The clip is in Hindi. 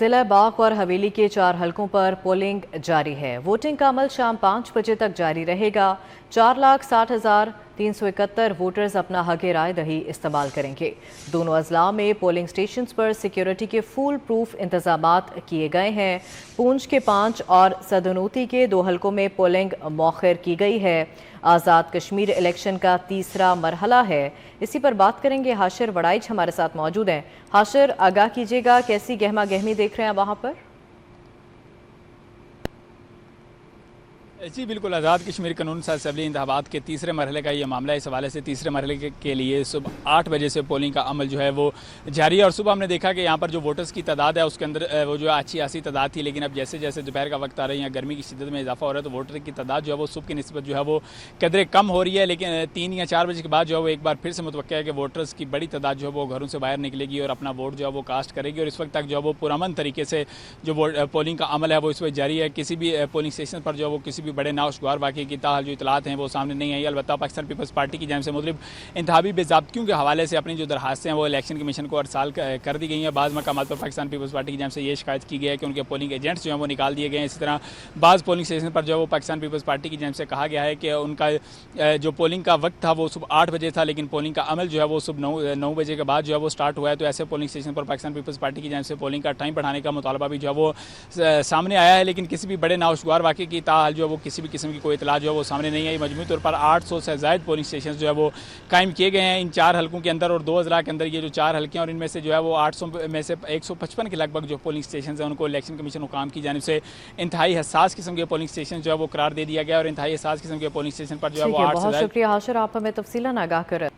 जिला बाग और हवेली के 4 हलकों पर पोलिंग जारी है। वोटिंग का अमल शाम 5 बजे तक जारी रहेगा। 4,60,371 वोटर्स अपना हक राय दही इस्तेमाल करेंगे। दोनों अजला में पोलिंग स्टेशन पर सिक्योरिटी के फुल प्रूफ इंतजामात किए गए हैं। पूंछ के 5 और सदनोती के 2 हलकों में पोलिंग मौखर की गई है। आज़ाद कश्मीर इलेक्शन का तीसरा मरहला है। इसी पर बात करेंगे। हाशिर वड़ाइच हमारे साथ मौजूद हैं। हाशिर, आगाह कीजिएगा, कैसी गहमा गहमी देख रहे हैं वहां पर? जी बिल्कुल, आज़ाद कश्मीर कानून साज असेंबली इंतखाबात के तीसरे मरहले का ये मामला है। इस हवाले से तीसरे मरहले के लिए सुबह 8 बजे से पोलिंग का अमल जो है वो जारी है। और सुबह हमने देखा कि यहाँ पर जो वोटर्स की तादाद है उसके अंदर वो जो अच्छी खासी तादाद थी, लेकिन अब जैसे जैसे दोपहर का वक्त आ रही है, गर्मी की शिद्दत में इजाफा हो रहा है, तो वोटर की तादाद जो है वो सुबह की निस्बत जो है वो कदरे कम हो रही है। लेकिन 3 या 4 बजे के बाद जो है वो एक बार फिर से मुतवक्किल है कि वोटर्स की बड़ी तादाद जो है वो घरों से बाहर निकलेगी और अपना वोट जो है वो कास्ट करेगी। और इस वक्त तक जो है वो पुरअमन तरीके से जो पोलिंग का अमल है वो इस वक्त जारी है। किसी भी पोलिंग स्टेशन पर जो है वो किसी भी बड़े नाखुशगवार वाक़े की ताहाल जो इतलात हैं वो सामने नहीं आई। अलबत्ता पाकिस्तान पीपल्स पार्टी की जानिब से मुतलिब इंतहाबी बेज़ाब्तियों के हवाले से अपनी जो दरखास्तें हैं वो इलेक्शन कमीशन को अरसाल कर दी गई हैं। बाज़ मकामात पर पाकिस्तान पीपल्स पार्टी की जानिब से ये शिकायत की गई है कि उनके पोलिंग एजेंट्स जो हैं वो निकाल दिए गए हैं। इसी तरह बाज़ पोलिंग स्टेशन पर जो है वो पाकिस्तान पीपल्स पार्टी की जानिब से कहा गया है कि उनका जो पोलिंग का वक्त था वो सुबह 8 बजे था, लेकिन पोलिंग का अमल जो है वो सुबह 9 बजे के बाद जो है वो स्टार्ट हुआ है। तो ऐसे पोलिंग स्टेशन पर पाकिस्तान पीपल्स पार्टी की जानिब से पोलिंग का टाइम बढ़ाने का मुतालबा भी जो है वो सामने आया है, लेकिन किसी भी बड़े नाखुशगवार वाक़े की ताहाल जो है वो किसी भी किस्म की कोई इतला जो है वो सामने नहीं आई। मजमूई तौर पर 800 से ज़ायद पोलिंग स्टेशन जो है वो कायम किए गए हैं इन 4 हलकों के अंदर और 2 अजला के अंदर। ये जो 4 हल्के हैं और इनमें से जो है वो 800 में से 155 के लगभग जो पोलिंग स्टेशन हैं उनको इलेक्शन कमीशन हुकाम की जानिब से इंतहाई हसास किस्म के पोलिंग स्टेशन जो है वो करार दे दिया गया और इंतहाई हसास किस्म के पोलिंग स्टेशन पर जो है वो 8 से बहुत शुक्रिया हाशिर, आप हमें तफसीलन आगाह कर